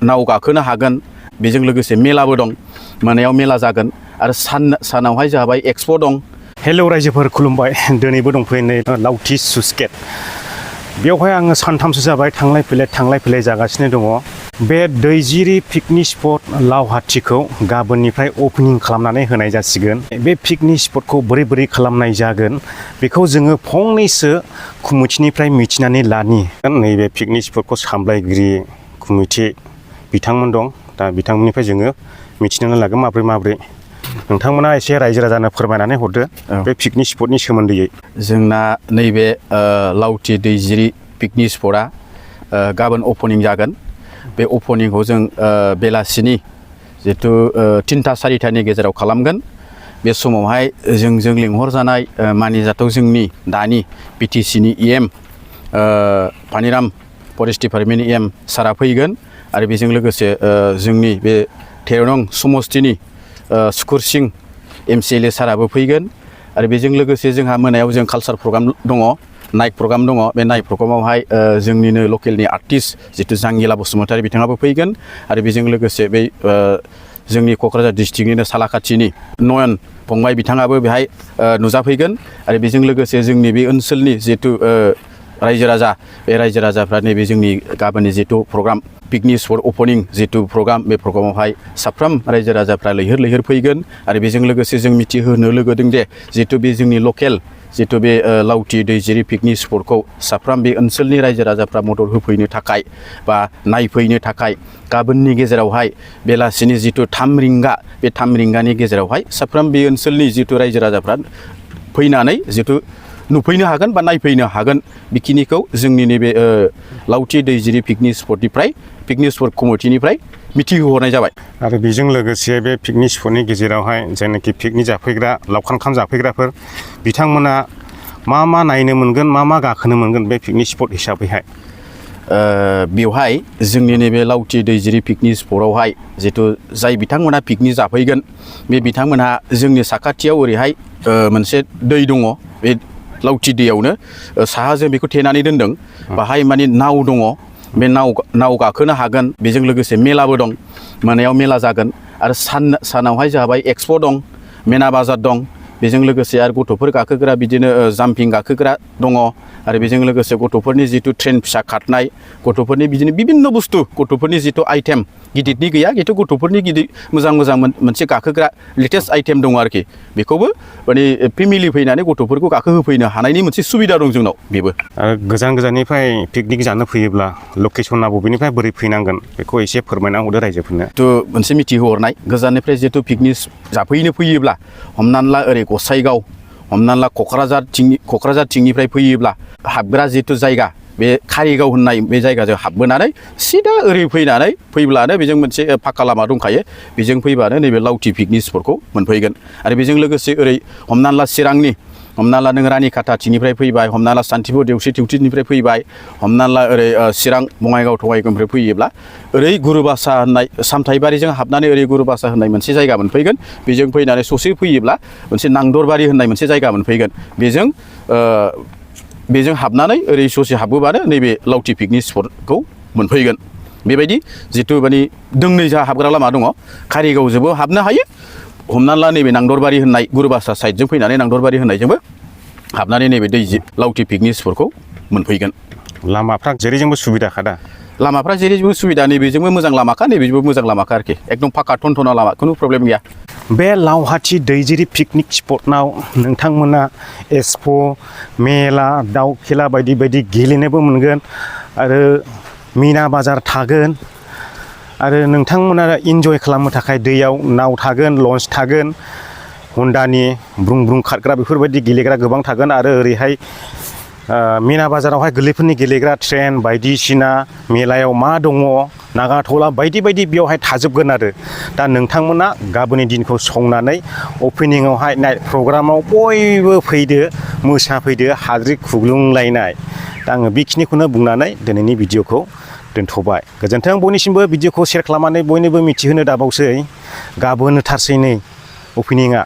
नाव गाखोनो हागोन बेजों लोगोसे मेलाबो दं मोनायाव मेला जागोन आरो सानावहाय जाबाय एक्सपो दं। हेलौ रायजोफोर खुलुमबाय दिनैबो दंफैयो लावथि स्लुइस गेट बेवहाय आङो सानथामसो जाबाय थांलाय फैलाय जागासिनो दङ। बे दैजिरि पिकनिक स्पट लावहाटिखौ गाबोननिफ्राय ओपनिं खालामनानै होनाय जासिगोन। बे पिकनिक स्पटखौ बोरै खालामनाय जागोन बेखौ जोङो फंनैसो कमिटिनिफ्राय मिथिनानै लानि। नैबे पिकनिक स्पटखौ सामलायगिरि कमिटि बिथांमोन दं, दा बिथांमोननिफ्राय जोङो मिथिनानै लागोन माब्रै नोंथांमोना एसे रायजो राजानो फोरमायनानै हरदो बे पिकनिक स्पटनि सोमोन्दै। जोंना नैबे लावथि दैजिरि पिकनिक स्पटआ गाबोन ओपनिं जागोन। बे ओपनिंखौ जों बेलासिनि जितु 3-4टानि गेजेराव खालामगोन। बे समावहाय जोंजों लिंहरजानाय मानिजाथाव जोंनि दानि बिटिसिनि EM पानिराम फरेस्ट डिपार्टमेन्टनि EM सारा फैगोन आरो बेजों लोगोसे जोंनि बे 13 नं समस्तिनि सुकुर सिं MCLA साराबो फैगोन आरो बेजों लोगोसे जोंहा मोनायाव जों कालचार प्रग्राम दङ, नाइट प्रग्राम दङ। बे नाइट प्रग्रामावहाय जोंनिनो लकेलनि आर्टिस्ट जितु जांगिला बसुमतारी बिथाङाबो फैगोन आरो बेजों लोगोसे बै जोंनि क'क्राझार डिस्ट्रिक्टनिनो सालाकाथिनि नयन फंबाय बिथाङाबो बेहाय नुजाफैगोन आरो बेजों लोगोसे जोंनि बे ओनसोलनि जितु रायजो राजा, बे रायजो राजाफ्रा नैबे जोंनि गाबोननि जितु प्रग्राम पिकनिक स्पट ओपनिं जितु प्रग्राम, बे प्रग्रामावहाय साफ्रोम रायजो राजाफ्रा लैहोर फैगोन आरो बेजों लोगोसे जों मिथिहोनो लुगैदों दे जितु बे जोंनि लकेल जितु बे लावथि दैजिरि पिकनिक स्पटखौ साफ्रोम बे ओनसोलनि रायजो राजाफ्रा मदद होफैनो थाखाय बा नायफैनो थाखाय गाबोननि गेजेरावहाय बेलासिनि जितु 3 रिंगा, बे 3 रिंगानि गेजेरावहाय साफ्रोम बे ओनसोलनि जितु रायजो राजाफ्रा फैनानै जितु नुफैनो हागोन बा नायफैनो हागोन। बेखिनिखौ जोंनि नैबे लावथि दैजिरि पिकनिक स्पट कमिटिनिफ्राय मिथिहोहरनाय जाबाय। आरो बेजों लोगोसे बे पिकनिक स्पटनि गेजेरावहाय जायनाखि पिकनिक जाफैग्रा लावखार ओंखाम जाफैग्राफोर बिथांमोना मा नायनो मोनगोन, मा गाखोनो मोनगोन बे पिकनिक स्पट हिसाबैहाय? बेवहाय जोंनि नैबे लावथि दैजिरि पिकनिक स्पटआवहाय जितु जाय बिथांमोना पिकनिक जाफैगोन बे बिथांमोनहा जोंनि साखाथियाव ओरैहाय मोनसे दै दङ। बे लावथि दैयावनो साहाजों बेखौ थेनानै दोनदों। बाहाय माने नाव दङ, बे नाव गाखोनो हागोन। बेजों लोगोसे मेलाबो दं, मोनायाव मेला जागोन आरो सानावहाय जाबाय एक्सपो दं, मेना बाजार दं। बेजों लोगोसे आरो गथ'फोर गाखोग्रा बिदिनो जाम्पिं गाखोग्रा दङ आरो बेजों लोगोसे गथ'फोरनि जितु ट्रेन फिसा खारनाय, गथ'फोरनि बिदिनो बिभिन्न बुस्थु, गथ'फोरनि जितु आइटेम गिदिरनि गैया, खिन्थु गथ'फोरनि गिदिर मोजां मोनसे गाखोग्रा लेटेस्ट आइटेम दङ आरोखि। बेखौबो माने फेमिलि फैनानै गथ'फोरखौ गाखोहोफैनो हानायनि मोनसे सुबिदा दं जोंनाव। बेबो आरो गोजाननिफ्राय पिकनिक जानो फैयोब्ला लकेसना बबेनिफ्राय बोरै फैनांगोन बेखौ एसे फोरमायना हरदो रायजोफोरनो। जितु मोनसे मिथिहोहरनाय, गोजाननिफ्राय जितु पिकनिक जाफैनो फैयोब्ला हमनानै ला ओरै गसाइगाव, हमनानै ला क'क्राझारथिंनिफ्राय फैयोब्ला हाबग्रा जितु जायगा बे कारिगाव होननाय बे जायगाजों हाबबोनानै सिदा ओरै फैब्लानो बेजों मोनसे फाक्का लामा दंखायो। बेजों फैबानो नैबे लावथि पिकनिक स्पटखौ मोनफैगोन। आरो बेजों लोगोसे ओरै हमनानै ला चिरांनि, हमना ला नों रानिखाथाथिंनिफ्राय फैबाय, हमना ला सान्तिपुर देवसि टिउटिनिफ्राय फैबाय, हमना ला ओरै चिरां बङाइगाव थगाइगावनिफ्राय फैयोब्ला ओरै गुरुबासा होननाय सामथाइबारिजों हाबनानै ओरै गुरुबासा होननाय मोनसे जायगा मोनफैगोन। बेजों फैनानै ससे फैयोब्ला मोनसे नांदरबारि होननाय मोनसे जायगा मोनफैगोन। बेजों हाबनानै ओरै ससे हाबोबानो नैबे लावथि पिकनिक स्पटखौ मोनफैगोन। बेबायदि जितु माने दोंनै जा हाबग्रा लामा दङ, कारिगावजोंबो हाबनो हायो, हमनानै ला नैबे नांदरबारि होननाय गुरुबासा साइडजों फैनानै नांदरबारि होननायजोंबो हाबनानै नैबे लावथि पिकनिक स्पटखौ मोनफैगोन। लामाफ्रा जेरैजोंबो सुबिदाखा दा? लामाफ्रा जेरैजोंबो सुबिदा, नैबेजोंबो मोजां लामाखा, नैबेजोंबो मोजां लामाखा आरोखि। एकदम फाक्का थनथना लामा, खुनु प्रब्लेम गैया। बे लावहाटि दैजिरि पिकनिक स्पटनाव नोंथांमोना एक्सपो, मेला, दाउ खेला बायदि गेलेनोबो मोनगोन आरो मिना बाजार थागोन आरो नोंथांमोना इन्जय खालामनो थाखाय दैयाव नाव थागोन, लन्च थागोन, हन्डानि ब्रुं खारग्रा बेफोरबायदि गेलेग्रा गोबां थागोन आरो ओरैहाय मिना बाजारावहाय गोरलैफोरनि गेलेग्रा ट्रेन बायदिसिना, मेलायाव मा दङ नागाथला बायदि बेयावहाय थाजोबगोन आरो। दा नोंथांमोना गाबोननि दिनखौ संनानै ओपनिंआवहाय नाइट प्रग्रामाव बयबो फैदो, मोसाफैदो, हाद्रि खुग्लुंलायनाय। दा आङो बेखिनिखौनो बुंनानै दिनैनि भिडिअखौ दोनथ'बाय। गोजोन्थों। बयनिसिमबो भिडिअखौ शेयार खालामनानै बयनोबो मिथिहोनो दाबावसै। गाबोन थारसै नै ओपनिंआ।